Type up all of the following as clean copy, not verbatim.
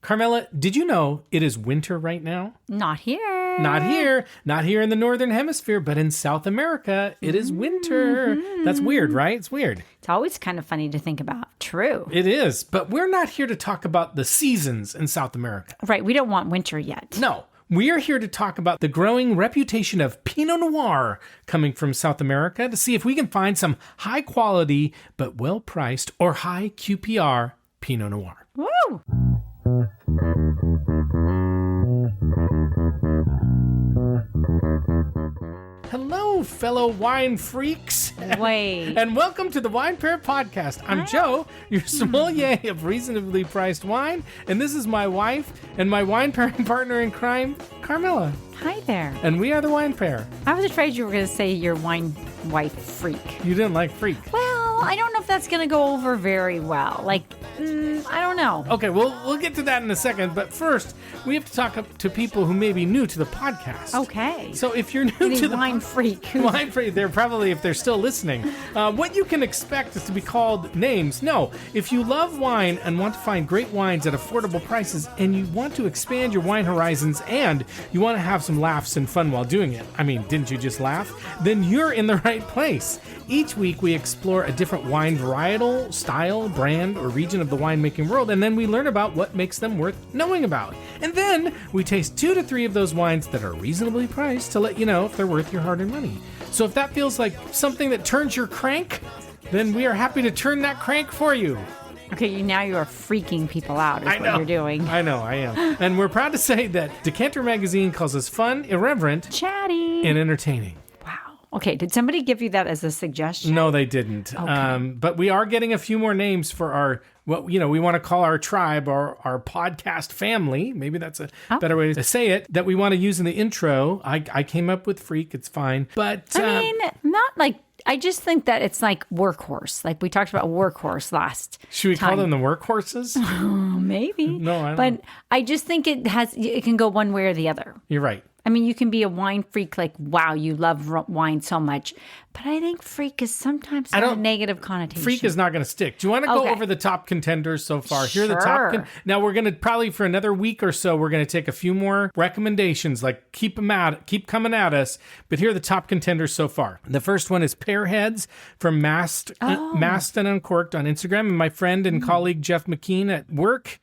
Carmela, did you know it is winter right now? Not here. Not here. Not here in the Northern Hemisphere, but in South America, it is winter. That's weird, right? It's weird. It's always kind of funny to think about. True. It is. But we're not here to talk about the seasons in South America. Right. We don't want winter yet. No. We are here to talk about the growing reputation of Pinot Noir coming from South America to see if we can find some high quality but well priced or high QPR Pinot Noir. Woo! Hello, fellow wine freaks. Wait. And welcome to the Wine Pair Podcast. I'm Joe, your sommelier of reasonably priced wine, and this is my wife and my wine pairing partner in crime, Carmela. Hi there. And we are the Wine Pair. I was afraid you were going to say your wine wife freak. You didn't like freak. Well, I don't know if that's going to go over very well. I don't know. Okay, we'll get to that in a second, but first, we have to talk to people who may be new to the podcast. Okay. So if you're new to the wine freak. Wine freak, they're probably, if they're still listening, what you can expect is to be called names. No, if you love wine and want to find great wines at affordable prices and you want to expand your wine horizons and you want to have some laughs and fun while doing it, I mean, didn't you just laugh? Then you're in the right place. Each week we explore a different wine varietal, style, brand, or region of the winemaking world, and then we learn about what makes them worth knowing about. And then we taste 2 to 3 of those wines that are reasonably priced to let you know if they're worth your hard-earned money. So if that feels like something that turns your crank, then we are happy to turn that crank for you. Okay, now you are freaking people out is what you're doing. I know, I am. And we're proud to say that Decanter Magazine calls us fun, irreverent, chatty, and entertaining. Okay, did somebody give you that as a suggestion? No, they didn't. Okay. But we are getting a few more names for our, we want to call our tribe or our podcast family. Maybe that's a better way to say it, that we want to use in the intro. I came up with freak. It's fine. But I just think that it's like workhorse. Like we talked about workhorse last Should we time. call them the workhorses? Oh, maybe. No, I don't. But I just think it can go one way or the other. You're right. I mean, you can be a wine freak, like, wow, you love wine so much. But I think freak is sometimes got a negative connotation. Freak is not going to stick. Do you want to go over the top contenders so far? Sure. Here are the top. Now, we're going to probably for another week or so, we're going to take a few more recommendations, like keep coming at us. But here are the top contenders so far. The first one is Pearheads from Mast and Uncorked on Instagram. And my friend and colleague Jeff McKean at work,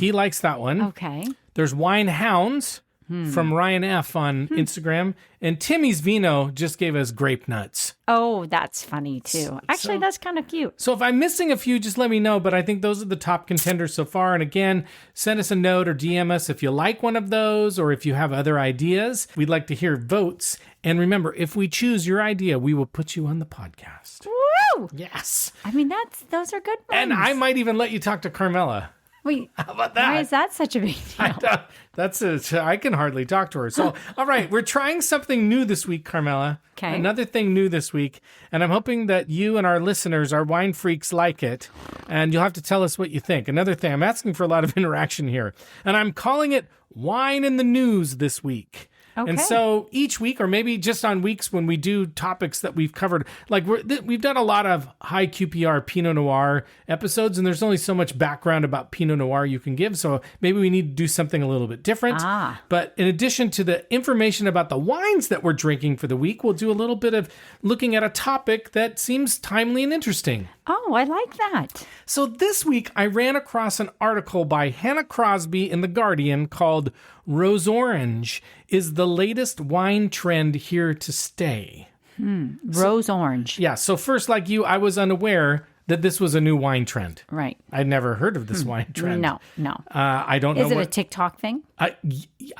he likes that one. Okay. There's Wine Hounds from Ryan F. on Instagram. And Timmy's Vino just gave us grape nuts. Oh, that's funny too. Actually, that's kind of cute. So if I'm missing a few, just let me know. But I think those are the top contenders so far. And again, send us a note or DM us if you like one of those or if you have other ideas. We'd like to hear votes. And remember, if we choose your idea, we will put you on the podcast. Woo! Yes. I mean, those are good ones. And I might even let you talk to Carmela. Wait, how about that? Why is that such a big deal? I can hardly talk to her. So, all right, we're trying something new this week, Carmela. Okay. Another thing new this week. And I'm hoping that you and our listeners, our wine freaks, like it. And you'll have to tell us what you think. Another thing, I'm asking for a lot of interaction here. And I'm calling it Wine in the News this week. Okay. And so each week, or maybe just on weeks when we do topics that we've covered, like we've done a lot of high QPR Pinot Noir episodes, and there's only so much background about Pinot Noir you can give. So maybe we need to do something a little bit different. But in addition to the information about the wines that we're drinking for the week, we'll do a little bit of looking at a topic that seems timely and interesting. Oh, I like that. So this week, I ran across an article by Hannah Crosby in The Guardian called Rosorange is the latest wine trend here to stay. Rosorange. Yeah, so first, like you, I was unaware that this was a new wine trend. Right. I'd never heard of this wine trend. No. I don't know. Is it a TikTok thing? I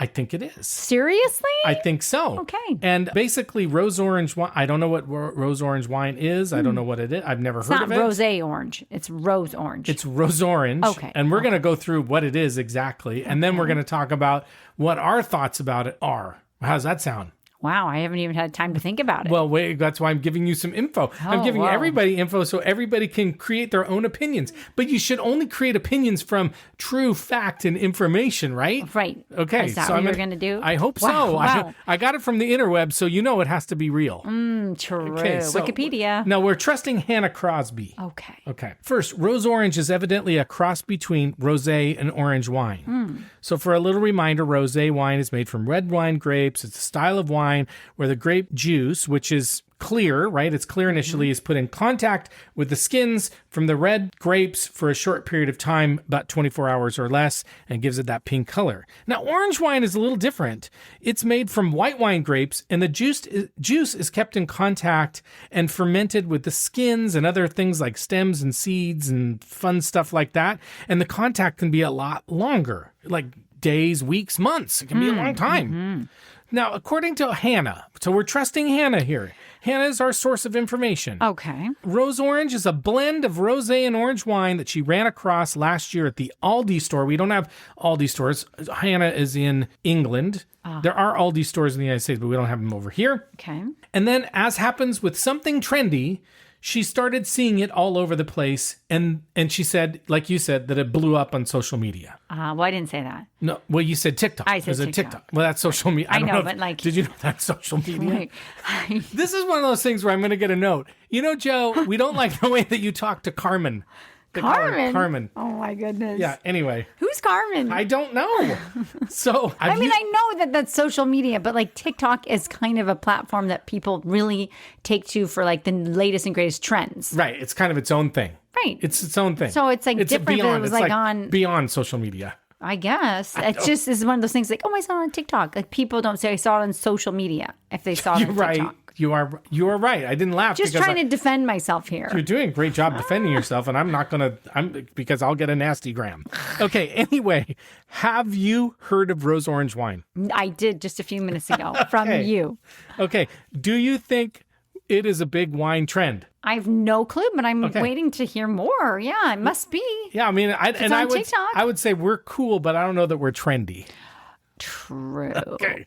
think it is. Seriously? I think so. Okay. And basically, rose orange wine, I don't know what rose orange wine is. I don't know what it is. I've never heard of it. It's not rosé orange. It's rose orange. It's rose orange. Okay. And we're going to go through what it is exactly. And then we're going to talk about what our thoughts about it are. How's that sound? Wow, I haven't even had time to think about it. Well, wait, that's why I'm giving you some info. I'm giving everybody info so everybody can create their own opinions. But you should only create opinions from true fact and information, right? Right. Okay. Is that what you're going to do? I hope so. Wow. I got it from the interweb, so you know it has to be real. True. Okay, so Wikipedia. No, we're trusting Hannah Crosby. Okay. Okay. First, rose orange is evidently a cross between rosé and orange wine. So for a little reminder, rosé wine is made from red wine grapes. It's a style of wine where the grape juice, which is clear, right? It's clear initially, is put in contact with the skins from the red grapes for a short period of time, about 24 hours or less, and gives it that pink color. Now, orange wine is a little different. It's made from white wine grapes, and the juice is kept in contact and fermented with the skins and other things like stems and seeds and fun stuff like that. And the contact can be a lot longer, like days, weeks, months. It can be a long time. Now, according to Hannah, so we're trusting Hannah here. Hannah is our source of information. Okay. Rose orange is a blend of rosé and orange wine that she ran across last year at the Aldi store. We don't have Aldi stores. Hannah is in England. There are Aldi stores in the United States, but we don't have them over here. Okay. And then, as happens with something trendy, she started seeing it all over the place, and she said, like you said, that it blew up on social media. Well, I didn't say that. No, well, you said TikTok. I said TikTok. Well, that's social media. I know, but like... Did you know that's social media? Wait. This is one of those things where I'm going to get a note. You know, Joe, we don't like the way that you talk to Carmen. Carmen. Oh, my goodness. Yeah, anyway. Who's Carmen? I don't know. So, I know that that's social media, but like TikTok is kind of a platform that people really take to for like the latest and greatest trends. Right. It's kind of its own thing. Right. It's its own thing. So it's like different beyond, than it was it's like on... Beyond social media. I guess. It's just is one of those things like, oh, I saw it on TikTok. Like people don't say I saw it on social media if they saw it on TikTok. Right. You are right. I didn't laugh. Just trying to defend myself here. You're doing a great job defending yourself, and I'm not going to, because I'll get a nasty gram. Okay, anyway, have you heard of rose orange wine? I did just a few minutes ago from you. Okay, do you think it is a big wine trend? I have no clue, but I'm waiting to hear more. Yeah, it must be. Yeah, I mean, TikTok. I would say we're cool, but I don't know that we're trendy. True. Okay.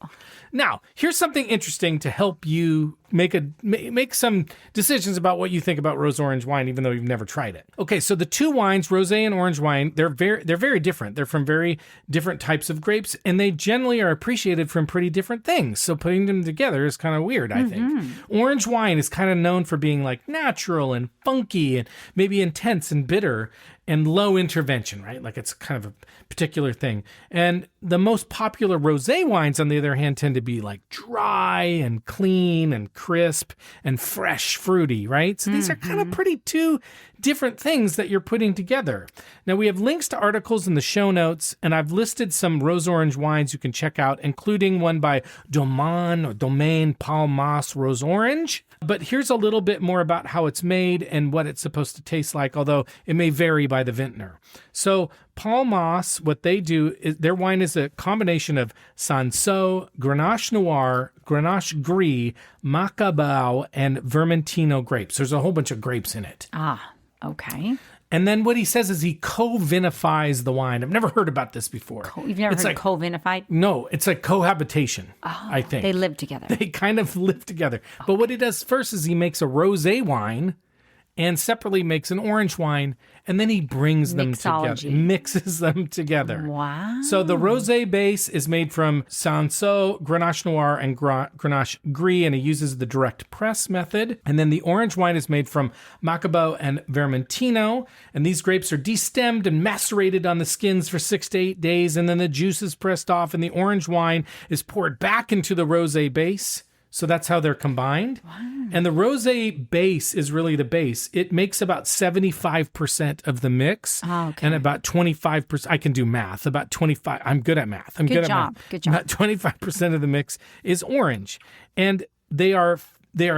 Now, here's something interesting to help you make some decisions about what you think about rose orange wine, even though you've never tried it. Okay, so the two wines, rosé and orange wine, they're very different. They're from very different types of grapes, and they generally are appreciated from pretty different things. So putting them together is kind of weird, I think. Orange wine is kind of known for being like natural and funky and maybe intense and bitter and low intervention, right? Like it's kind of a particular thing. And the most popular rosé wines, on the other hand, tend to be like dry and clean and crisp and fresh, fruity, right? So these are kind of pretty two different things that you're putting together. Now, we have links to articles in the show notes, and I've listed some rose orange wines you can check out, including one by Domaine Palmas Rose Orange. But here's a little bit more about how it's made and what it's supposed to taste like, although it may vary by the vintner. So Palmas, what they do is their wine is a combination of Cinsault, Grenache Noir, Grenache Gris, Macabau, and Vermentino grapes. There's a whole bunch of grapes in it. Okay. And then what he says is he co-vinifies the wine. I've never heard about this before. You've never heard of co-vinified? No, it's like cohabitation, I think. They live together. They kind of live together. But what he does first is he makes a rosé wine and separately makes an orange wine, and then he brings them together, mixes them together. Wow. So the rosé base is made from Cinsault, Grenache Noir, and Grenache Gris, and he uses the direct press method. And then the orange wine is made from Macabau and Vermentino, and these grapes are destemmed and macerated on the skins for 6 to 8 days, and then the juice is pressed off, and the orange wine is poured back into the rosé base. So that's how they're combined. Wow. And the rosé base is really the base. It makes about 75% of the mix. And about 25%, I can do math, about 25, I'm good at math. Good job. About 25% of the mix is orange. And they are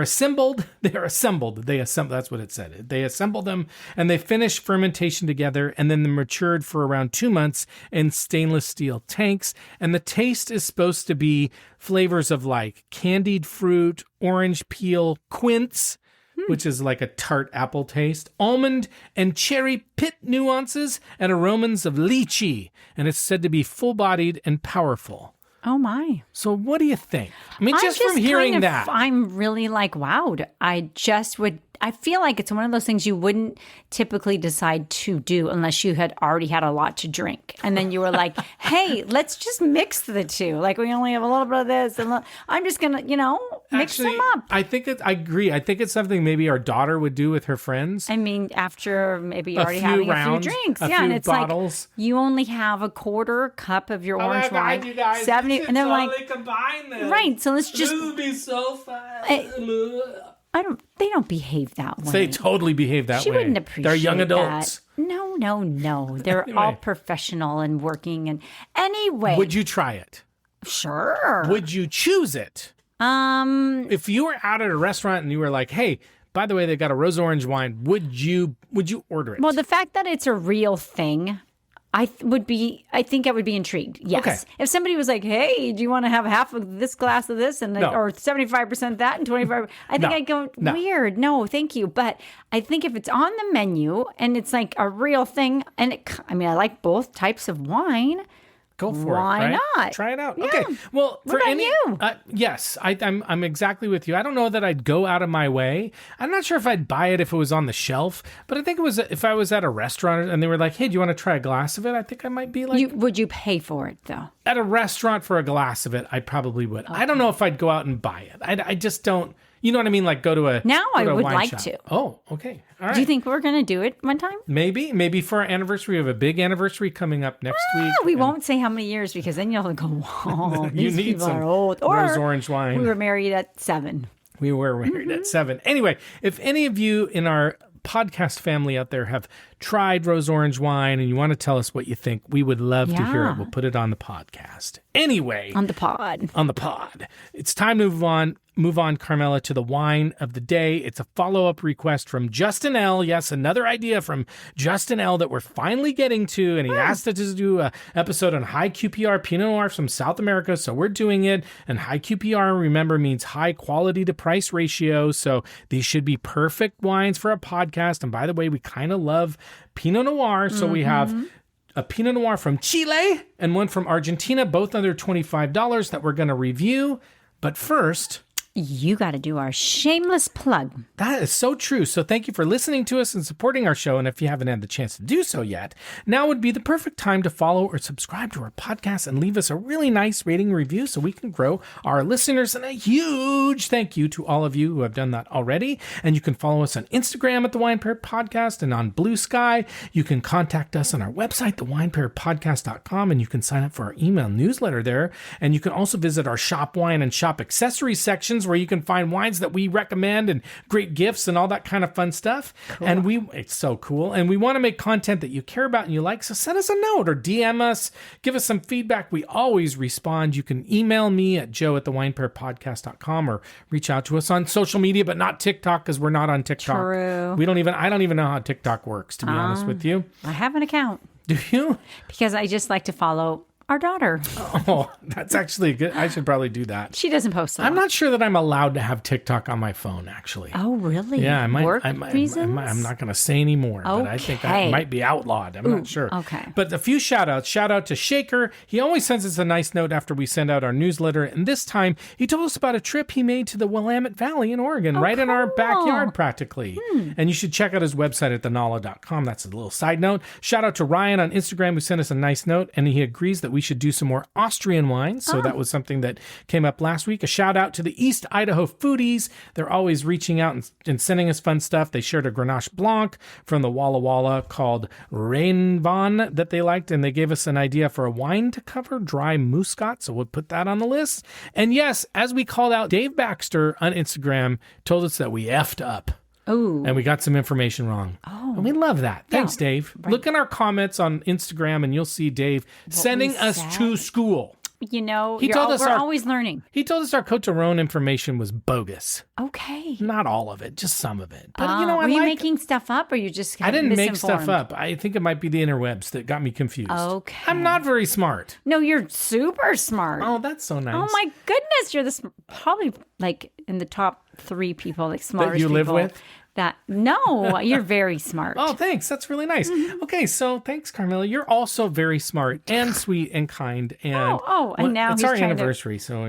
assembled. That's what it said. They assemble them and they finish fermentation together, and then they're matured for around 2 months in stainless steel tanks. And the taste is supposed to be flavors of like candied fruit, orange peel, quince, which is like a tart apple taste, almond and cherry pit nuances, and aromas of lychee. And it's said to be full-bodied and powerful. Oh, my. So what do you think? I mean, just from kind hearing of- that. I'm really like, wowed. I feel like it's one of those things you wouldn't typically decide to do unless you had already had a lot to drink. And then you were like, hey, let's just mix the two. Like, we only have a little bit of this. And I'm just going to, mix them up. I agree. I think it's something maybe our daughter would do with her friends. I mean, after maybe A already few having rounds, a few drinks. a Yeah. few And it's bottles. like, you only have a quarter cup of your orange wine. You guys, 70, and they're like, combine this. right. So let's just, This would be so fun. they don't behave that way. They totally behave that She way. wouldn't appreciate They're young adults. that. No. They're all professional and working. And anyway. Would you try it? Sure. Would you choose it? If you were out at a restaurant and you were like, hey, by the way, they got a rose orange wine, would you order it? Well, the fact that it's a real thing, I think I would be intrigued. Yes. Okay. If somebody was like, hey, do you want to have half of this glass of this and No. or 75% that and 25, I think No. I'd go, No. weird. No, thank you. But I think if it's on the menu and it's like a real thing, and I like both types of wine. Go for Why it. Right? not? Try it out. Yeah. Okay. Well, What about you? Yes, I'm exactly with you. I don't know that I'd go out of my way. I'm not sure if I'd buy it if it was on the shelf, but I think it was if I was at a restaurant and they were like, "Hey, do you want to try a glass of it?" I think I might be like, Would you pay for it though? at a restaurant for a glass of it. I probably would. I don't know if I'd go out and buy it. I just don't. You know what I mean? Like go to a Now go I to a would wine like shop. to. Oh, okay. All right. Do you think we're going to do it one time? Maybe for our anniversary? We have a big anniversary coming up next week. We and won't say how many years because then you'll go, whoa, You these need people some are old. rose orange wine. We were married at 7. We were married at 7. Anyway, if any of you in our podcast family out there have tried rose orange wine and you want to tell us what you think, we would love to hear it. Yeah. We'll put it on the podcast. Anyway, On the pod. it's time to move on, Carmela, to the wine of the day. It's a follow-up request from Justin L. Yes, another idea from Justin L. that we're finally getting to, and he asked us to do an episode on high QPR Pinot Noir from South America, so we're doing it. And high QPR, remember, means high quality to price ratio, so these should be perfect wines for a podcast. And by the way, we kind of love Pinot Noir, so we have a Pinot Noir from Chile and one from Argentina, both under $25 that we're going to review. But first, You got to do our shameless plug. that is so true. So thank you for listening to us and supporting our show. And if you haven't had the chance to do so yet, now would be the perfect time to follow or subscribe to our podcast and leave us a really nice rating review so we can grow our listeners. And a huge thank you to all of you who have done that already. And you can follow us on Instagram at The Wine Pair Podcast and on Blue Sky. You can contact us on our website, thewinepairpodcast.com, and you can sign up for our email newsletter there. And you can also visit our shop wine and shop accessories sections where you can find wines that we recommend and great gifts and all that kind of fun stuff. Cool. And it's so cool. And we want to make content that you care about and you like. So send us a note or DM us, give us some feedback. We always respond. You can email me at joe@thewinepairpodcast.com or reach out to us on social media, but not TikTok because we're not on TikTok. True. I don't even know how TikTok works, to be honest with you. I have an account. Do you? Because I just like to follow our daughter. Oh, that's actually good. I should probably do that. She doesn't post a lot. I'm not sure that I'm allowed to have TikTok on my phone, actually. Oh, really? Yeah, I might. Work reasons? I'm not going to say any more, but I think that Okay. might be outlawed. I'm not sure. okay. But a few shout outs. Shout out to Shaker. He always sends us a nice note after we send out our newsletter. And this time, he told us about a trip he made to the Willamette Valley in Oregon, right in our cool. backyard practically. And you should check out his website at thenala.com. That's a little side note. Shout out to Ryan on Instagram who sent us a nice note. And he agrees that we should do some more Austrian wines. So that was something that came up last week. A shout out to the East Idaho foodies. They're always reaching out and sending us fun stuff. They shared a Grenache Blanc from the Walla Walla called Reinvan that they liked. And they gave us an idea for a wine to cover, dry muscat. So we'll put that on the list. And yes, as we called out, Dave Baxter on Instagram told us that we effed up. Oh. And we got some information wrong. Oh. And we love that. Thanks, Dave. Right. Look in our comments on Instagram and you'll see Dave sending us to school. You know, we're always learning. He told us our Cote de Rhone information was bogus. Okay. Not all of it, just some of it. But were you making stuff up or you just I didn't make stuff up. I think it might be the interwebs that got me confused. Okay. I'm not very smart. No, you're super smart. Oh, that's so nice. Oh my goodness, you're probably like in the top 3 people, like smartest that you people. live with? No, you're very smart. Oh, thanks. That's really nice. Okay, so thanks, Carmela. You're also very smart and sweet and kind. And and now it's he's our trying anniversary, so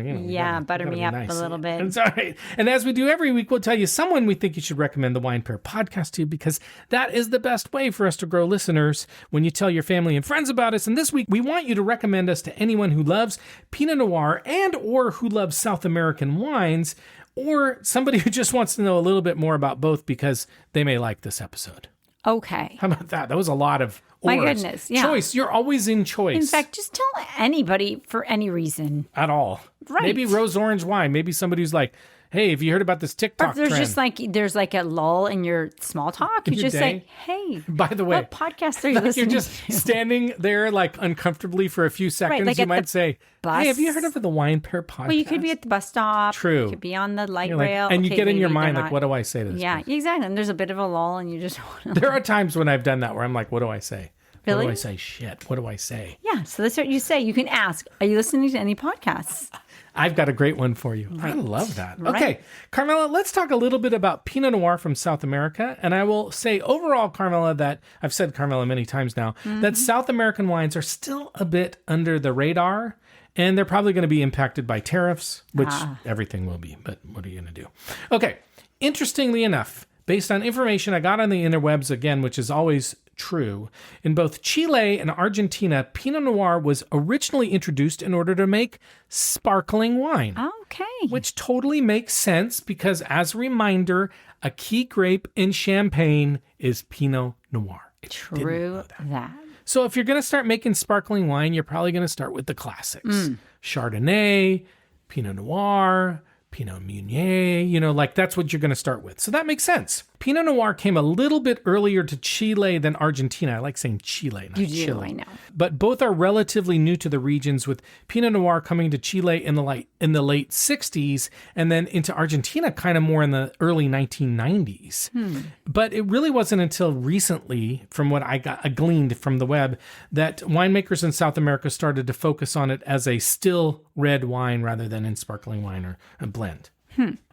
butter me up a little bit. It's all right. And as we do every week, we'll tell you someone we think you should recommend the Wine Pair podcast to, because that is the best way for us to grow listeners when you tell your family and friends about us. And this week, we want you to recommend us to anyone who loves Pinot Noir and or who loves South American wines, or somebody who just wants to know a little bit more about both because they may like this episode. Okay. How about that? That was a lot of My goodness, yeah. Choice. You're always in choice. In fact, just tell anybody for any reason. At all. Right. Maybe rose orange wine. Maybe somebody who's like, hey, have you heard about this TikTok there's trend? there's a lull in your small talk. You just say, hey, by the way, what podcast are you listening to? You're just standing there like uncomfortably for a few seconds. Like you might say, bus. hey, have you heard of the Wine Pair podcast? Well, you could be at the bus stop. True. You could be on the light like, rail. And you get in your mind, like, what do I say to this? Yeah, person? exactly. And there's a bit of a lull and you just want to... There are times when I've done that where I'm like, what do I say? Really? What do I say? Shit. What do I say? Yeah, so that's what you say. You can ask, are you listening to any podcasts? I've got a great one for you. Right. I love that. Right. Okay, Carmela, let's talk a little bit about Pinot Noir from South America. And I will say overall, Carmela, that I've said Carmela many times now, that South American wines are still a bit under the radar. And they're probably going to be impacted by tariffs, which everything will be. But what are you going to do? Okay, interestingly enough, based on information I got on the interwebs, again, which is always true, in both Chile and Argentina, Pinot Noir was originally introduced in order to make sparkling wine. Okay. Which totally makes sense because, as a reminder, a key grape in Champagne is Pinot Noir. True that. So if you're going to start making sparkling wine, you're probably going to start with the classics. Chardonnay, Pinot Noir, Pinot Meunier, like that's what you're going to start with. So that makes sense. Pinot Noir came a little bit earlier to Chile than Argentina. I like saying Chile, not Chile. You do, I know. But both are relatively new to the regions, with Pinot Noir coming to Chile in the late 60s and then into Argentina kind of more in the early 1990s. But it really wasn't until recently, from what I gleaned from the web, that winemakers in South America started to focus on it as a still red wine rather than in sparkling wine or a blend.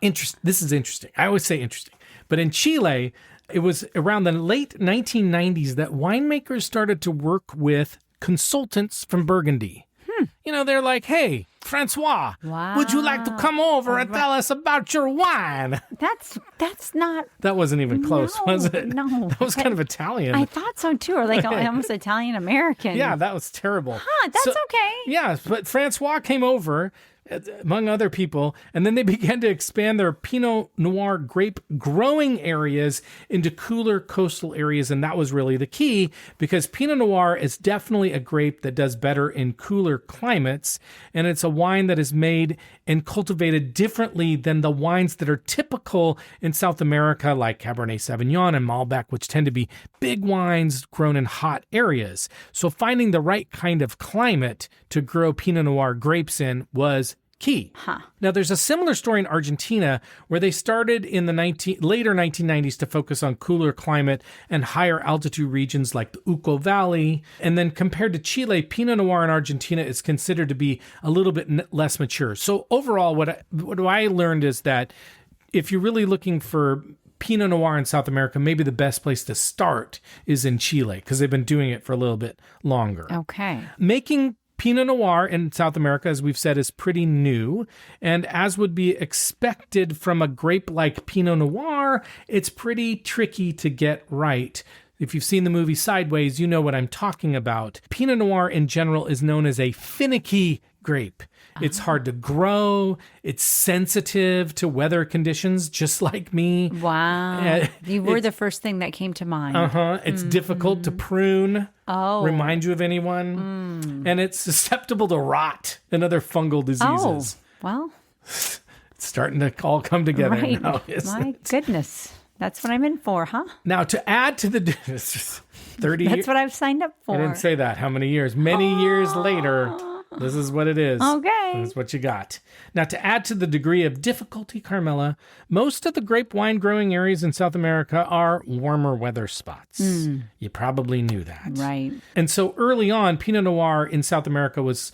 This is interesting. I always say interesting. But in Chile, it was around the late 1990s that winemakers started to work with consultants from Burgundy. They're like, hey, Francois, would you like to come over and tell us about your wine? That's not... That wasn't even close, was it? No. That was kind of Italian. I thought so too, or like almost Italian-American. Yeah, that was terrible. That's okay. Yeah, but Francois came over, among other people, and then they began to expand their Pinot Noir grape growing areas into cooler coastal areas, and that was really the key, because Pinot Noir is definitely a grape that does better in cooler climates, and it's a wine that is made and cultivated differently than the wines that are typical in South America, like Cabernet Sauvignon and Malbec, which tend to be big wines grown in hot areas. So finding the right kind of climate to grow Pinot Noir grapes in was key. Now, there's a similar story in Argentina where they started in the later 1990s to focus on cooler climate and higher altitude regions like the Uco Valley. And then compared to Chile, Pinot Noir in Argentina is considered to be a little bit less mature. So overall, what I learned is that if you're really looking for Pinot Noir in South America, maybe the best place to start is in Chile because they've been doing it for a little bit longer. Okay. Making Pinot Noir in South America, as we've said, is pretty new. And as would be expected from a grape like Pinot Noir, it's pretty tricky to get right. If you've seen the movie Sideways, you know what I'm talking about. Pinot Noir in general is known as a finicky grape. It's hard to grow. It's sensitive to weather conditions, just like me. Wow. You were the first thing that came to mind. It's difficult to prune. Remind you of anyone. And it's susceptible to rot and other fungal diseases. Well. It's starting to all come together now, My goodness. That's what I'm in for, huh? Now, to add to the 30 years. That's what I've signed up for. I didn't say that. How many years? Many years later. This is what it is. Okay. This is what you got. Now, to add to the degree of difficulty, Carmela, most of the grape wine growing areas in South America are warmer weather spots. You probably knew that. Right. And so early on, Pinot Noir in South America was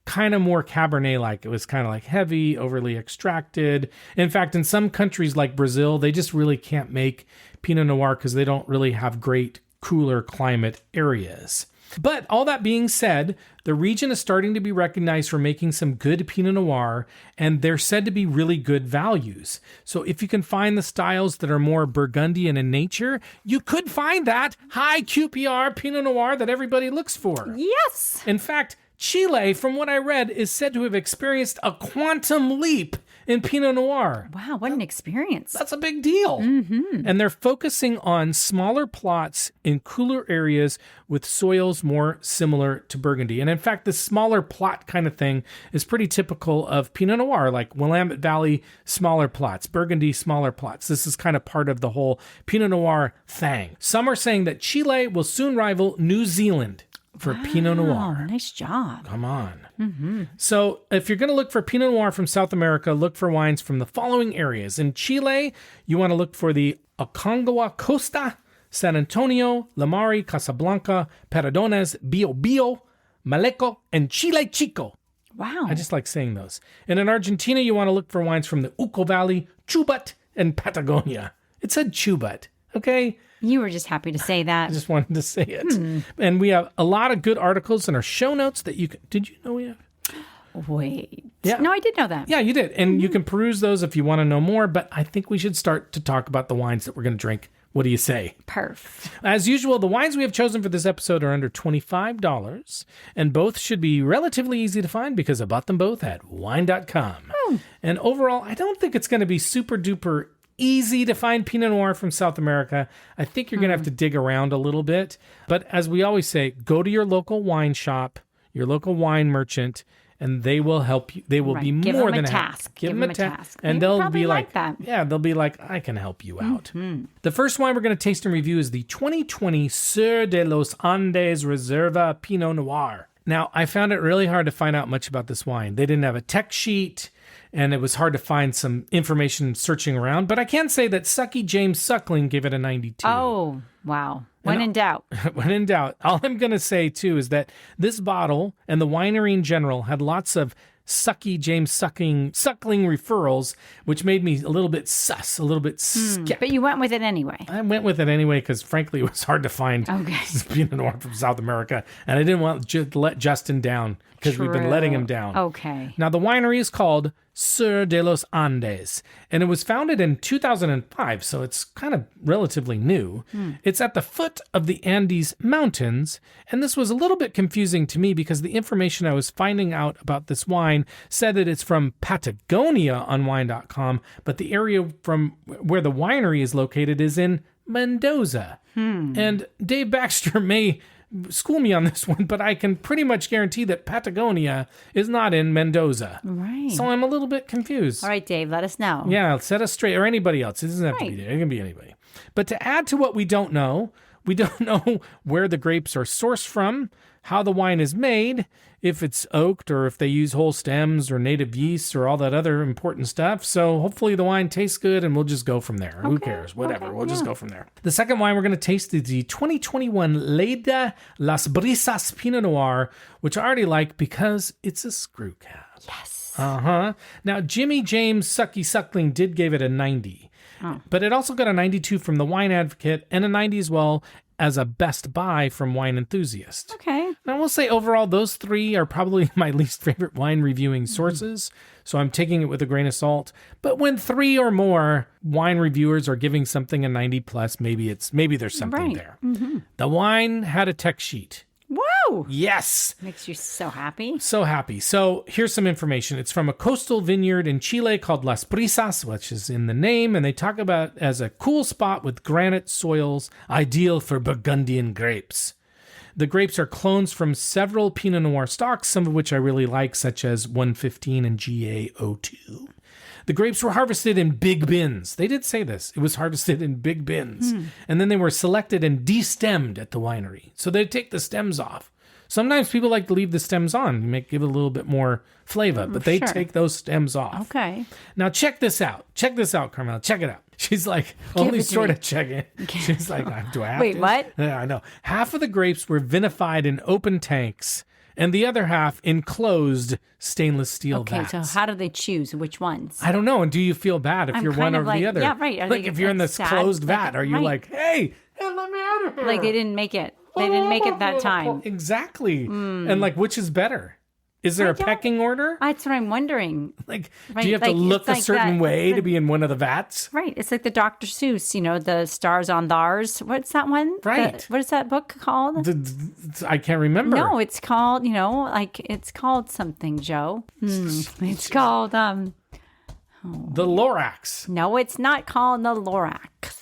kind of more Cabernet-like. It was kind of like heavy, overly extracted. In fact, in some countries like Brazil, they just really can't make Pinot Noir because they don't really have great cooler climate areas. But all that being said, the region is starting to be recognized for making some good Pinot Noir, and they're said to be really good values. So if you can find the styles that are more Burgundian in nature, you could find that high QPR Pinot Noir that everybody looks for. Yes. In fact, Chile, from what I read, is said to have experienced a quantum leap in Pinot Noir. Wow, what an experience. That's a big deal. Mm-hmm. And they're focusing on smaller plots in cooler areas with soils more similar to Burgundy. And in fact, the smaller plot kind of thing is pretty typical of Pinot Noir, like Willamette Valley, smaller plots, Burgundy, smaller plots. This is kind of part of the whole Pinot Noir thing. Some are saying that Chile will soon rival New Zealand for Pinot Noir. Nice job. Come on. Mm-hmm. So if you're going to look for Pinot Noir from South America, look for wines from the following areas. In Chile, you want to look for the Aconcagua Costa, San Antonio, Lamari, Casablanca, Peradones, Biobío, Maleco, and Chile Chico. Wow. I just like saying those. And in Argentina, you want to look for wines from the Uco Valley, Chubut, and Patagonia. It said Chubut, okay? You were just happy to say that. I just wanted to say it. And we have a lot of good articles in our show notes that you can... Did you know we have? Wait. Yeah. No, I did know that. Yeah, you did. And you can peruse those if you want to know more, but I think we should start to talk about the wines that we're going to drink. What do you say? Perf. As usual, the wines we have chosen for this episode are under $25, and both should be relatively easy to find because I bought them both at wine.com. And overall, I don't think it's going to be super duper easy to find Pinot Noir from South America. I think you're going to have to dig around a little bit. But as we always say, go to your local wine shop, your local wine merchant, and they will help you. They will be Give more them than a happy. task. Give them a task. And They they'll probably be like, that. yeah, they'll be like, I can help you out. The first wine we're going to taste and review is the 2020 Sur de los Andes Reserva Pinot Noir. Now, I found it really hard to find out much about this wine. They didn't have a tech sheet, and it was hard to find some information searching around. But I can say that Sucky James Suckling gave it a 92. Oh, wow. When in doubt. When in doubt. All I'm going to say, too, is that this bottle and the winery in general had lots of Sucky James Suckling referrals, which made me a little bit sus, a little bit skeptical. But you went with it anyway. I went with it anyway because, frankly, it was hard to find Pinot Noir from South America, and I didn't want to let Justin down because we've been letting him down. Okay. Now, the winery is called Sur de los Andes, and it was founded in 2005, so it's kind of relatively new. It's at the foot of the Andes Mountains, and this was a little bit confusing to me because the information I was finding out about this wine said that it's from Patagonia on wine.com, but the area from where the winery is located is in Mendoza. And Dave Baxter may school me on this one, but I can pretty much guarantee that Patagonia is not in Mendoza. Right. So I'm a little bit confused. All right, Dave, let us know. Yeah, set us straight, or anybody else. It doesn't have to be there. It can be anybody. But to add to what we don't know where the grapes are sourced from, how the wine is made, if it's oaked or if they use whole stems or native yeasts or all that other important stuff. So hopefully the wine tastes good and we'll just go from there. Who cares? Whatever. We'll just go from there. The second wine we're going to taste is the 2021 Leyda Las Brisas Pinot Noir, which I already like because it's a screw cap. Yes. Now, Jimmy James Sucky Suckling did give it a 90. But it also got a 92 from the Wine Advocate and a 90 as well as a best buy from Wine Enthusiast. Okay. Now, I will say overall, those three are probably my least favorite wine reviewing sources, so I'm taking it with a grain of salt. But when three or more wine reviewers are giving something a 90 plus, maybe there's something there. The wine had a tech sheet. Whoa! Yes! Makes you so happy. So happy. So here's some information. It's from a coastal vineyard in Chile called Las Brisas, which is in the name, and they talk about it as a cool spot with granite soils, ideal for Burgundian grapes. The grapes are clones from several Pinot Noir stocks, some of which I really like, such as 115 and GA02. The grapes were harvested in big bins. They did say this. It was harvested in big bins. And then they were selected and destemmed at the winery. So they'd take the stems off. Sometimes people like to leave the stems on to give it a little bit more flavor, but they take those stems off. Okay. Now check this out. Check this out, Carmela. Check it out. She's like, only sort of checking. She's like, do I have to? Wait, what? Yeah, I know. Half of the grapes were vinified in open tanks, and the other half enclosed stainless steel vats. Okay, so how do they choose which ones? I don't know. And do you feel bad if you're one or the other? Yeah, right. Like if you're in this closed vat, are you like, hey, let me out of here? Like they didn't make it. They didn't make it that time. Exactly. And like, which is better? Is there a pecking order? That's what I'm wondering. Like, do you have to look a certain way to be in one of the vats? Right. It's like the Dr. Seuss, the stars on thars. What's that one? Right. What is that book called? I can't remember. No, it's called, it's called something, Joe. It's called, The Lorax. No, it's not called the Lorax.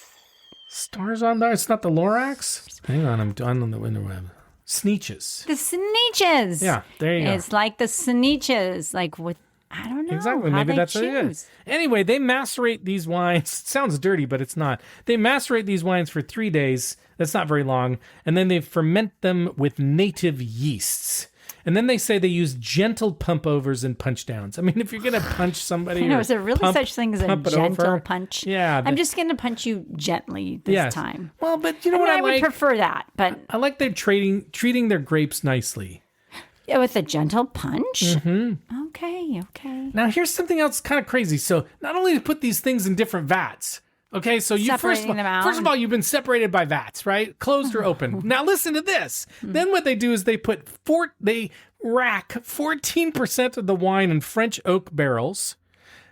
Stars on there? It's not the Lorax? Hang on, I'm done on the interweb. Sneetches. The Sneetches. Yeah, there you go. It's like the Sneetches, like with, I don't know. Exactly. How Maybe they that's choose. what it is. Anyway, they macerate these wines. It sounds dirty, but it's not. They macerate these wines for 3 days. That's not very long. And then they ferment them with native yeasts. And then they say they use gentle pump overs and punch downs. I mean, if you're going to punch somebody, is there really such thing as a gentle punch? Yeah. I'm just going to punch you gently this time. Well, but you know what I would prefer that, but I like they're treating their grapes nicely. With a gentle punch? Mm-hmm. Okay. Now, here's something else kind of crazy. So not only to put these things in different vats, okay, so you first of all, you've been separated by vats, right? Closed or open. Now listen to this. Then what they do is they rack 14% of the wine in French oak barrels,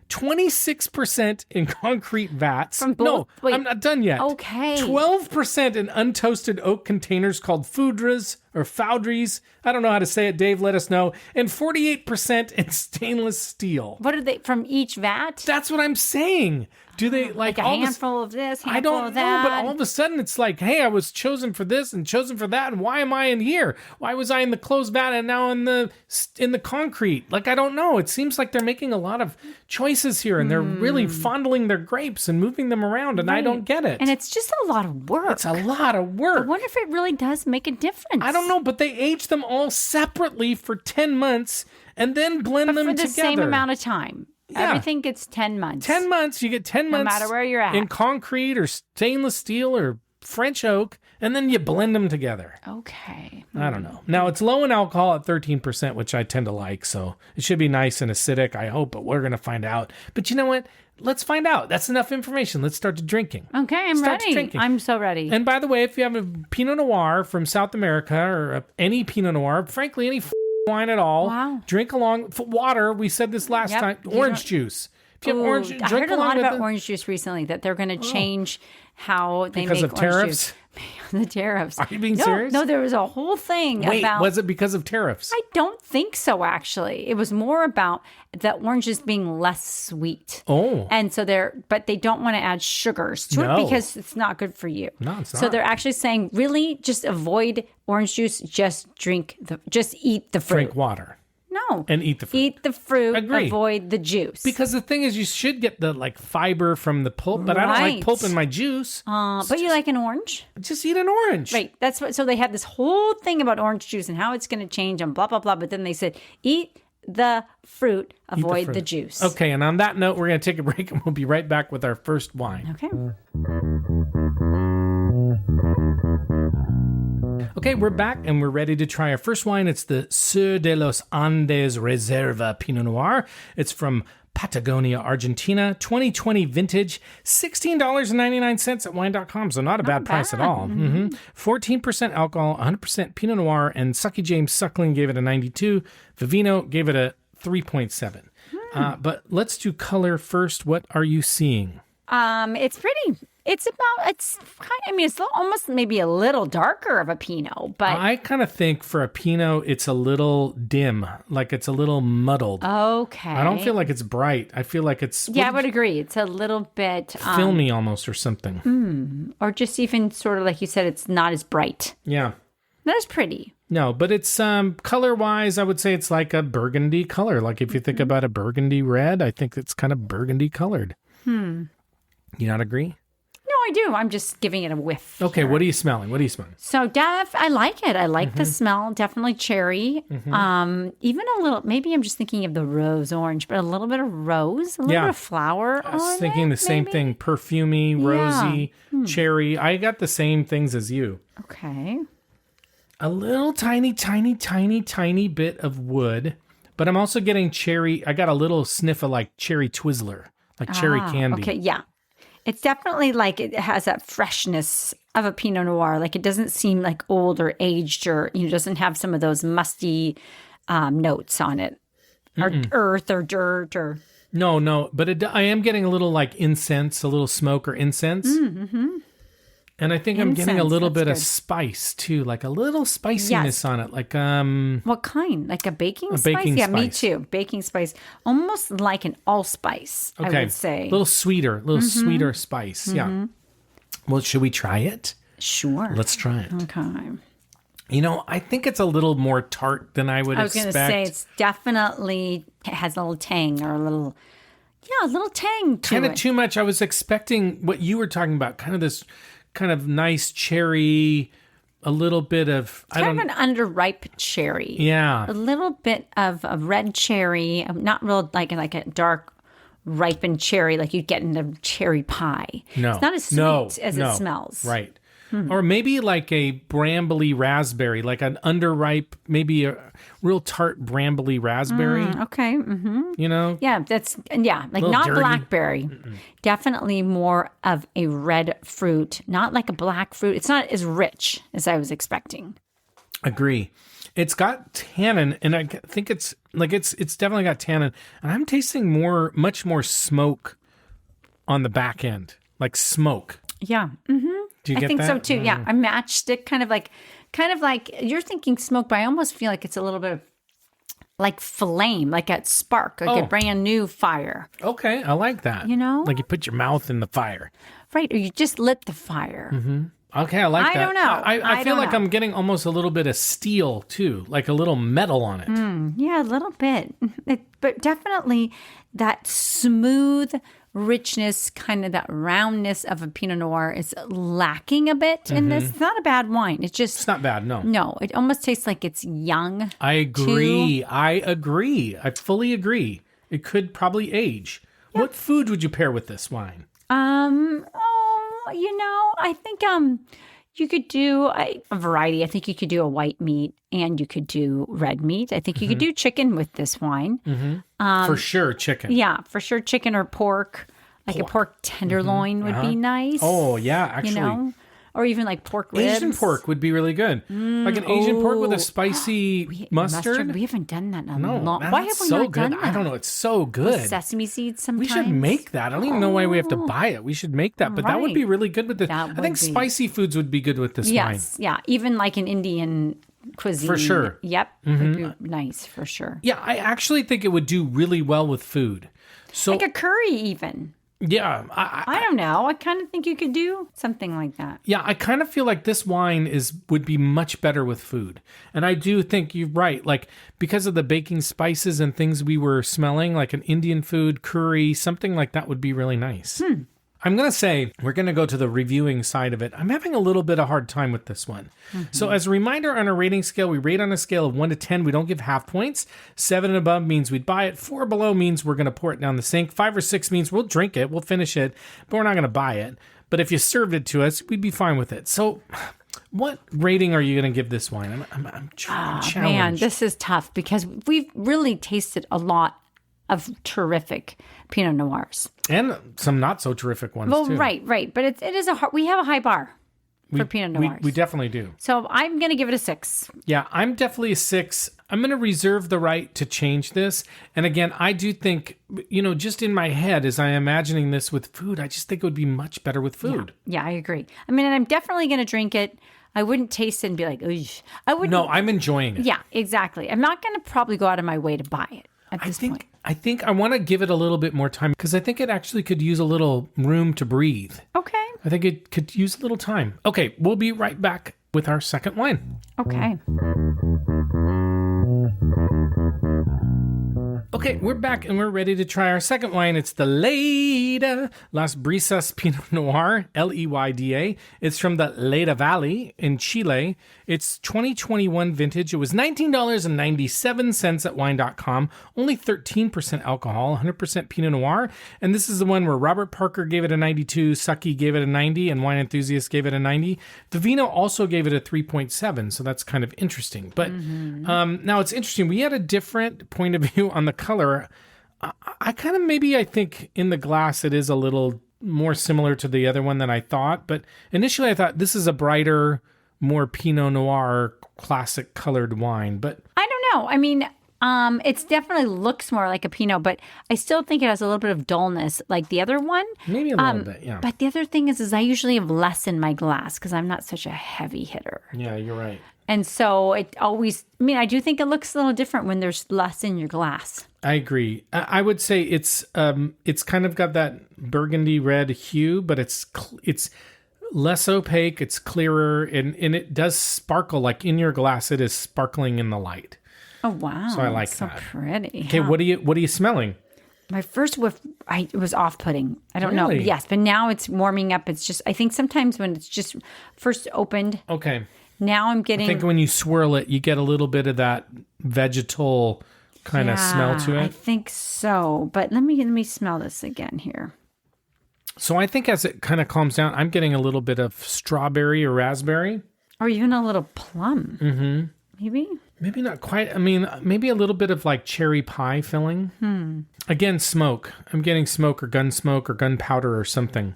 26% in concrete vats. I'm not done yet. Okay. 12% in untoasted oak containers called foudres or foudries. I don't know how to say it. Dave, let us know. And 48% in stainless steel. What are they from each vat? That's what I'm saying. Do they like a handful of this, handful I don't of that? know, but all of a sudden it's like, hey, I was chosen for this and chosen for that, and why am I in here? Why was I in the closed vat and now in the concrete? Like, I don't know. It seems like they're making a lot of choices here, and they're really fondling their grapes and moving them around, and I don't get it. And it's just a lot of work. It's a lot of work. I wonder if it really does make a difference. I don't know, but they age them all separately for 10 months and then blend them together. For the same amount of time. Yeah. Everything gets 10 months. 10 months. You get 10 months. No matter where you're at. In concrete or stainless steel or French oak, and then you blend them together. Okay. I don't know. Now, it's low in alcohol at 13%, which I tend to like, so it should be nice and acidic, I hope, but we're going to find out. But you know what? Let's find out. That's enough information. Let's start to drinking. Okay, I'm ready. I'm so ready. And by the way, if you have a Pinot Noir from South America or any Pinot Noir, frankly, any wine at all, drink along. Water, we said this last time. Orange juice. If you have orange, I heard a lot about orange juice recently, that they're going to change how they make orange juice. Because of tariffs? The tariffs. Are you being serious? No, there was a whole thing about... was it because of tariffs? I don't think so, actually. It was more about the oranges being less sweet. Oh. And so but they don't want to add sugars to it because it's not good for you. No, it's not. So they're actually saying, really, just avoid orange juice, just eat the fruit. Drink water. No. And eat the fruit. Eat the fruit, Agree. Avoid the juice. Because the thing is, you should get the fiber from the pulp, but I don't like pulp in my juice. But you like an orange? Just eat an orange. Right. That's what. So they had this whole thing about orange juice and how it's going to change and blah, blah, blah. But then they said, eat the fruit, avoid the juice. Okay. And on that note, we're going to take a break and we'll be right back with our first wine. Okay. Okay, we're back and we're ready to try our first wine. It's the Sur de los Andes Reserva Pinot Noir. It's from Patagonia, Argentina, 2020 vintage, $16.99 at wine.com. So not a bad price at all. 14% alcohol, 100% Pinot Noir, and Sucky James Suckling gave it a 92. Vivino gave it a 3.7. But let's do color first. What are you seeing? It's pretty. It's almost maybe a little darker of a Pinot, but I kind of think for a Pinot, it's a little dim, like it's a little muddled. Okay. I don't feel like it's bright. I feel like it's... Yeah, I would agree. It's a little bit... filmy almost or something. Or just even sort of like you said, it's not as bright. Yeah. Not as pretty. No, but it's color-wise, I would say it's like a burgundy color. Like if you think about a burgundy red, I think it's kind of burgundy colored. You not agree? No, I do. I'm just giving it a whiff. Okay, here. What are you smelling? So, I like it. I like the smell. Definitely cherry. Even a little, maybe I'm just thinking of the rose orange, but a little bit of rose, a little bit of flower. I was thinking the same thing. Perfumey, rosy, cherry. I got the same things as you. Okay. A little tiny bit of wood, but I'm also getting cherry. I got a little sniff of like cherry Twizzler, like cherry candy. Okay, yeah. It's definitely like it has that freshness of a Pinot Noir. Like it doesn't seem like old or aged or, doesn't have some of those musty notes on it. Or earth or dirt or... No, but I am getting a little like incense, a little smoke or incense. Mm-hmm. And I think I'm getting a little bit of spice too, like a little spiciness on it. Like what kind? Like a baking spice? Baking yeah, spice. Me too. Baking spice, almost like an allspice. Okay. I would say A little sweeter spice. Mm-hmm. Yeah. Well, should we try it? Sure. Let's try it. Okay. I think it's a little more tart than I would expect. I was going to say it's definitely has a little tang or a little tang to it. Kind of too much. I was expecting what you were talking about, kind of this kind of nice cherry, a little bit of... Kind of an underripe cherry. Yeah. A little bit of a red cherry, not real like a dark ripened cherry like you'd get in a cherry pie. No. It's not as sweet as it smells. Right. Or maybe like a brambly raspberry, like an underripe, maybe a real tart brambly raspberry. Okay. Mm-hmm. Yeah, like not dirty. Blackberry. Definitely more of a red fruit, not like a black fruit. It's not as rich as I was expecting. Agree. It's got tannin, and I think it's definitely got tannin, and I'm tasting much more smoke on the back end, like smoke. Yeah. Mm-hmm. Do you get that? I think so too. Yeah, a matchstick, kind of like you're thinking smoke, but I almost feel like it's a little bit of like flame, like a spark, like a brand new fire. Okay, I like that. Like you put your mouth in the fire, right? Or you just lit the fire. Mm-hmm. Okay, I like that. I don't know. I feel like I'm getting almost a little bit of steel too, like a little metal on it. Yeah, a little bit, but definitely that smooth richness, kind of that roundness of a Pinot Noir is lacking a bit in this. It's not a bad wine. It's not bad, no. No, it almost tastes like it's young. I agree. I fully agree. It could probably age. Yep. What food would you pair with this wine? I think you could do a variety. I think you could do a white meat and you could do red meat. I think you could do chicken with this wine. For sure, chicken. Yeah, for sure, chicken or pork. Like a pork tenderloin would be nice. Oh, yeah, actually. Or even like pork ribs. Asian pork would be really good. Like an Asian pork with a spicy mustard. We haven't done that in a long time. Why have we not done that? I don't know. It's so good. With sesame seeds sometimes. We should make that. I don't even know why we have to buy it. We should make that. But that would be really good with this. I think spicy foods would be good with this wine. Yes. Yeah. Even like an Indian cuisine. For sure. Yep. Would be nice for sure. Yeah. I actually think it would do really well with food. So like a curry even. Yeah. I don't know. I kind of think you could do something like that. Yeah, I kind of feel like this wine would be much better with food. And I do think you're right. Like, because of the baking spices and things we were smelling, like an Indian food, curry, something like that would be really nice. I'm going to say we're going to go to the reviewing side of it. I'm having a little bit of hard time with this one. So as a reminder, on our rating scale, we rate on a scale of 1 to 10. We don't give half points. 7 and above means we'd buy it. 4 below means we're going to pour it down the sink. 5 or 6 means we'll drink it. We'll finish it, but we're not going to buy it. But if you served it to us, we'd be fine with it. So what rating are you going to give this wine? I'm challenged. Man, this is tough because we've really tasted a lot of terrific Pinot Noirs. And some not so terrific ones, too. Right. But it is we have a high bar for Pinot Noirs. We definitely do. So I'm going to give it a 6. Yeah, I'm definitely a 6. I'm going to reserve the right to change this. And again, I do think, just in my head, as I'm imagining this with food, I just think it would be much better with food. Yeah, I agree. I mean, and I'm definitely going to drink it. I wouldn't taste it and be like, ugh. I wouldn't. No, I'm enjoying it. Yeah, exactly. I'm not going to probably go out of my way to buy it at this point. I think I want to give it a little bit more time because I think it actually could use a little room to breathe. Okay. I think it could use a little time. Okay, we'll be right back with our second wine. Okay. Okay, we're back and we're ready to try our second wine. It's the Leyda Las Brisas Pinot Noir, Leyda. It's from the Leyda Valley in Chile. It's 2021 vintage. It was $19.97 at wine.com. Only 13% alcohol, 100% Pinot Noir. And this is the one where Robert Parker gave it a 92, Saki gave it a 90, and Wine Enthusiast gave it a 90. Divino also gave it a 3.7, so that's kind of interesting. But now it's interesting. We had a different point of view on the color. I kind of I think in the glass it is a little more similar to the other one than I thought. But initially I thought this is a brighter, more Pinot Noir classic colored wine. But I don't know. I mean, it's definitely looks more like a Pinot, but I still think it has a little bit of dullness like the other one. Maybe a little bit, yeah. But the other thing is I usually have less in my glass because I'm not such a heavy hitter. Yeah, you're right. And so it always, I do think it looks a little different when there's less in your glass. I agree. I would say it's kind of got that burgundy red hue, but it's less opaque, it's clearer, and it does sparkle. Like in your glass, it is sparkling in the light. Oh, wow. So I like so that. So pretty. Okay, huh? What are you smelling? My first whiff, it was off-putting. I don't know. Really? Yes, but now it's warming up. It's just, I think sometimes when it's just first opened. Okay. Now I'm getting... I think when you swirl it, you get a little bit of that vegetal kind of smell to it. I think so. But let me smell this again here. So I think as it kind of calms down, I'm getting a little bit of strawberry or raspberry. Or even a little plum. Mm-hmm. Maybe? Maybe not quite. I mean, maybe a little bit of like cherry pie filling. Again, smoke. I'm getting smoke or gun smoke or gunpowder or something.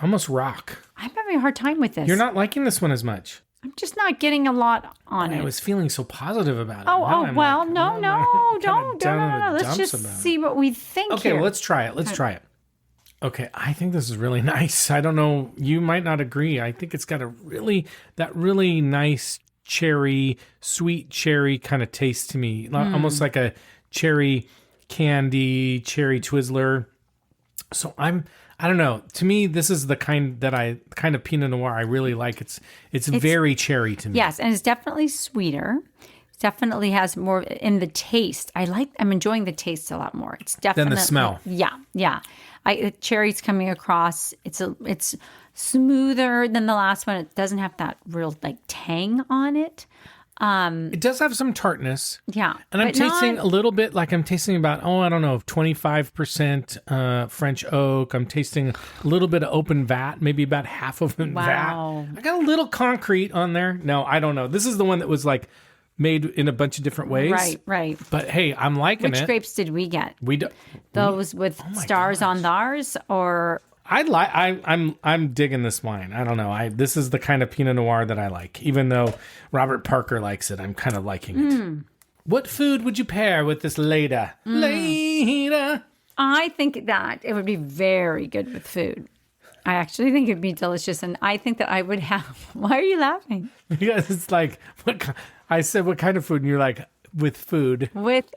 Almost rock. I'm having a hard time with this. You're not liking this one as much. I'm just not getting a lot on it. I was feeling so positive about it. No. Don't. Let's just see what we think Okay, here. well, let's try it. Try it. Okay, I think this is really nice. I don't know. You might not agree. I think it's got that really nice cherry, sweet cherry kind of taste to me. Almost like a cherry candy, cherry Twizzler. So I don't know. To me, this is the kind of Pinot Noir I really like. It's very cherry to me. Yes, and it's definitely sweeter. It definitely has more in the taste. I'm enjoying the taste a lot more. It's definitely than the smell. Yeah. Cherry's coming across. It's smoother than the last one. It doesn't have that real like tang on it. It does have some tartness. Yeah. And I'm tasting a little bit like I'm tasting about, 25% French oak. I'm tasting a little bit of open vat, maybe about half open vat. I got a little concrete on there. No, I don't know. This is the one that was like made in a bunch of different ways. Right. But hey, I'm liking it. Which grapes did we get? Those with stars on theirs or... I'm digging this wine. I don't know. This is the kind of Pinot Noir that I like. Even though Robert Parker likes it, I'm kind of liking it. What food would you pair with this Leyda? Leyda. I think that it would be very good with food. I actually think it'd be delicious, and I think that I would have... Why are you laughing? Because it's like, I said, what kind of food? And you're like, with food. With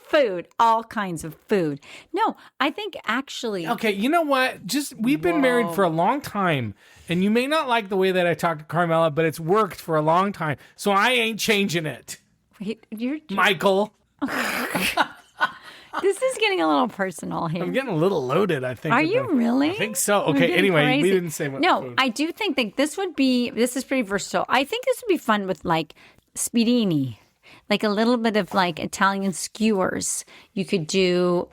food, all kinds of food. No, I think actually... Okay, you know what? We've been married for a long time, and you may not like the way that I talk to Carmela, but it's worked for a long time, so I ain't changing it. Wait, you're... Michael. This is getting a little personal here. I'm getting a little loaded, I think. Are you really? I think so. Okay, anyway, crazy. We didn't say what food. I do think that this is pretty versatile. I think this would be fun with like spiedini. Like a little bit of like Italian skewers. You could do,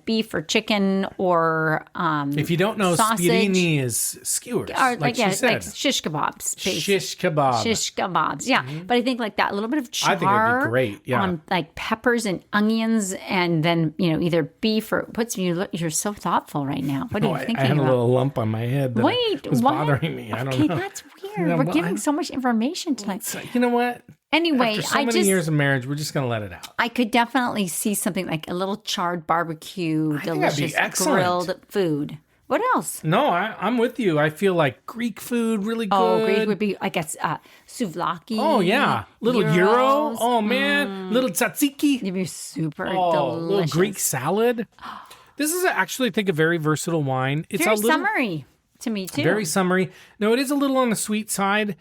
beef or chicken or if you don't know, sausage. Spiedini is skewers, like she said. Like shish kebabs. Basically. Shish kebab. Shish kebabs, yeah. Mm-hmm. But I think like that, a little bit of char. I think it'd be great, yeah. On like peppers and onions and then, either beef or you're so thoughtful right now. What are you thinking I had about? a little lump on my head that was bothering me. I don't know. Okay, that's weird. We're giving so much information tonight. So, you know what? Anyway, after so many years of marriage, we're just going to let it out. I could definitely see something like a little charred barbecue, delicious grilled food. What else? No, I'm with you. I feel like Greek food really good. Oh, Greek would be, I guess, souvlaki. Oh, yeah. Little gyro. Oh, man. Little tzatziki. It'd be super delicious. Little Greek salad. This is actually, I think, a very versatile wine. It's very summery to me, too. Very summery. No, it is a little on the sweet side.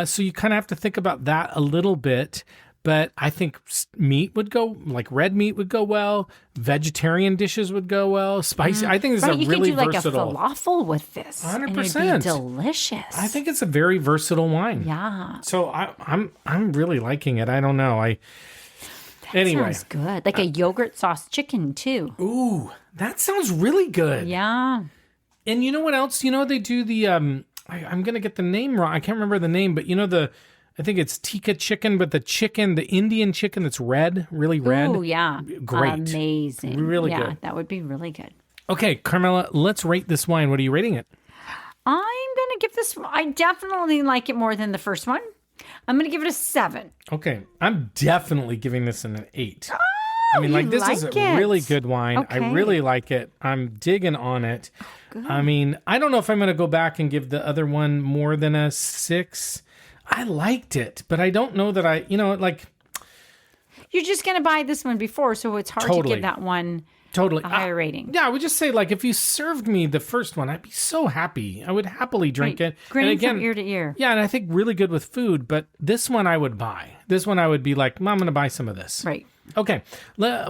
So you kind of have to think about that a little bit. but I think meat would go, like red meat would go well. Vegetarian dishes would go well. Spicy. I think this is a really versatile. You could do like a falafel with this. 100%. And it'd be delicious. I think it's a very versatile wine. Yeah. So I'm really liking it. I don't know. Anyway. Sounds good. Like a yogurt sauce chicken too. Ooh, that sounds really good. Yeah. And you know what else? You know, they do the, I'm going to get the name wrong. I can't remember the name, but you know, I think it's tikka chicken, but the Indian chicken that's red, really red. Oh, yeah. Great. Amazing. Really good. Yeah, that would be really good. Okay, Carmela, let's rate this wine. What are you rating it? I'm going to give this, I definitely like it more than the first one. I'm going to give it a 7. Okay, I'm definitely giving this an 8. Oh, I mean, like, this is a really good wine. Okay. I really like it. I'm digging on it. Good. I mean, I don't know if I'm going to go back and give the other one more than a 6. I liked it, but I don't know that You're just going to buy this one before, so it's hard to give that one a higher rating. Yeah, I would just say, like, if you served me the first one, I'd be so happy. I would happily drink it. Grinning from ear to ear. Yeah, and I think really good with food, but this one I would buy. This one I would be like, Mom, I'm going to buy some of this. Right. Okay.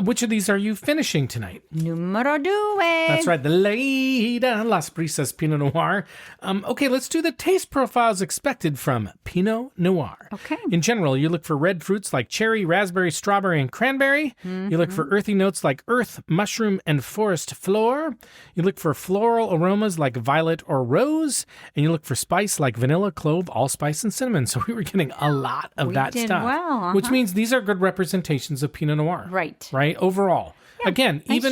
Which of these are you finishing tonight? Numero 2. That's right. The Leyda Las Brisas Pinot Noir. Okay, let's do the taste profiles expected from Pinot Noir. Okay. In general, you look for red fruits like cherry, raspberry, strawberry, and cranberry. Mm-hmm. You look for earthy notes like earth, mushroom, and forest floor. You look for floral aromas like violet or rose. And you look for spice like vanilla, clove, allspice, and cinnamon. So we were getting a lot of that stuff. Well, which means these are good representations of Pinot Noir. Right. Right? Overall. Yeah, again, nice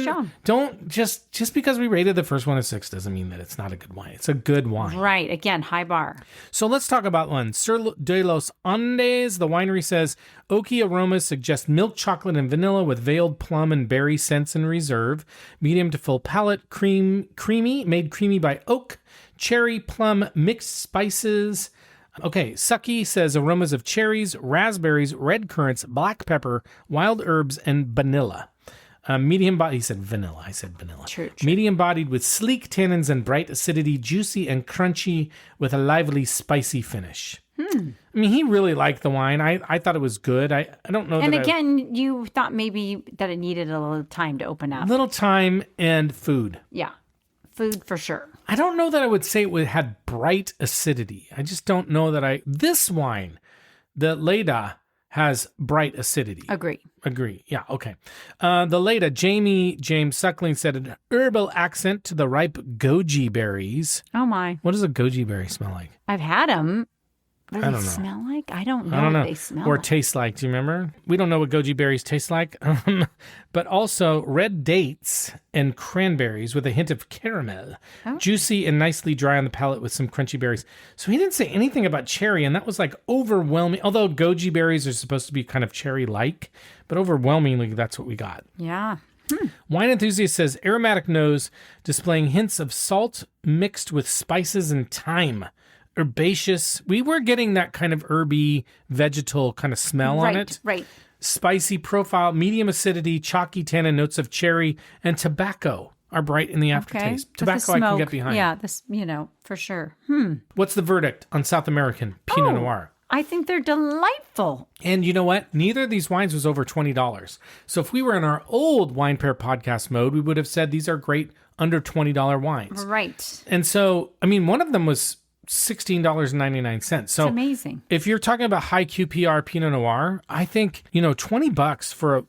don't just because we rated the first one a 6 doesn't mean that it's not a good wine. It's a good wine. Right. Again, high bar. So let's talk about one. Sur de los Andes, the winery says, oaky aromas suggest milk chocolate and vanilla with veiled plum and berry scents in reserve. Medium to full palate, creamy, made creamy by oak, cherry, plum, mixed spices. Okay, Sucky says aromas of cherries, raspberries, red currants, black pepper, wild herbs, and vanilla. Medium body, he said vanilla. I said vanilla. True. Medium bodied with sleek tannins and bright acidity, juicy and crunchy with a lively, spicy finish. I mean, he really liked the wine. I thought it was good. I don't know. And again, you thought maybe that it needed a little time to open up. Little time and food. Yeah, food for sure. I don't know that I would say it had bright acidity. I just don't know that this wine, the Leyda, has bright acidity. Agree. Yeah, okay. The Leyda, James Suckling said an herbal accent to the ripe goji berries. Oh my. What does a goji berry smell like? I've had them. What do I they don't know. smell like? I don't know what they smell or like. taste like. Do you remember? We don't know what goji berries taste like. But also red dates and cranberries with a hint of caramel. Oh. Juicy and nicely dry on the palate with some crunchy berries. So he didn't say anything about cherry, and that was like overwhelming. Although goji berries are supposed to be kind of cherry-like, but overwhelmingly that's what we got. Yeah. Wine Enthusiast says aromatic nose displaying hints of salt mixed with spices and thyme. Herbaceous. We were getting that kind of herby, vegetal kind of smell on it. Right. Spicy profile, medium acidity, chalky tannin, notes of cherry, and tobacco are bright in the aftertaste. Okay. Tobacco I can get behind. Yeah, this, for sure. What's the verdict on South American Pinot Noir? I think they're delightful. And you know what? Neither of these wines was over $20. So if we were in our old Wine Pair podcast mode, we would have said these are great under $20 wines. Right. And so, I mean, one of them was $16.99. So it's amazing. If you're talking about high QPR Pinot Noir, I think, $20 for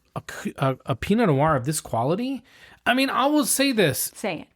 a Pinot Noir of this quality. I mean, I will say this. Say it.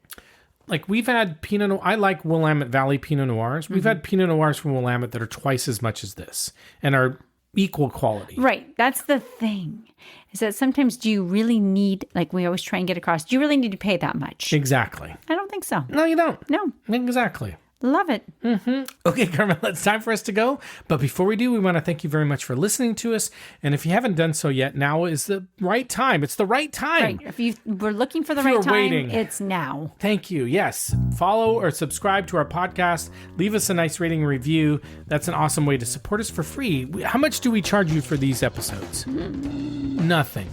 Like we've had Pinot Noir. I like Willamette Valley Pinot Noirs. We've had Pinot Noirs from Willamette that are twice as much as this and are equal quality. Right. That's the thing. Is that sometimes do you really need, like we always try and get across, do you really need to pay that much? Exactly. I don't think so. No, you don't. No. Exactly. Love it. Mm-hmm. Okay, Carmela, it's time for us to go. But before we do, we want to thank you very much for listening to us. And if you haven't done so yet, now is the right time. It's the right time. Right. If you were looking for the right time, waiting, it's now. Thank you. Yes. Follow or subscribe to our podcast. Leave us a nice rating and review. That's an awesome way to support us for free. How much do we charge you for these episodes? Nothing.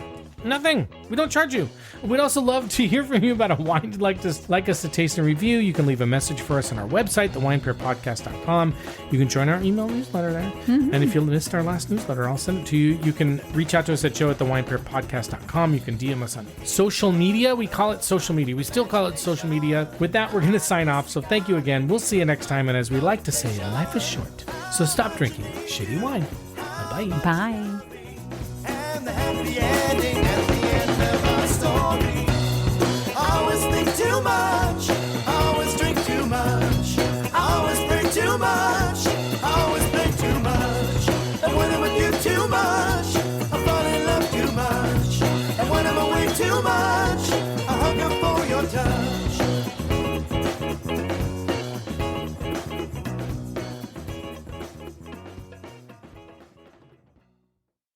We don't charge you. We'd also love to hear from you about a wine you'd like us to taste and review. You can leave a message for us on our website, thewinepairpodcast.com. You can join our email newsletter there. Mm-hmm. And if you missed our last newsletter, I'll send it to you. You can reach out to us at joe@thewinepairpodcast.com. You can DM us on social media. We call it social media. We still call it social media. With that, we're going to sign off. So thank you again. We'll see you next time. And as we like to say, life is short. So stop drinking shitty wine. Bye-bye. Bye.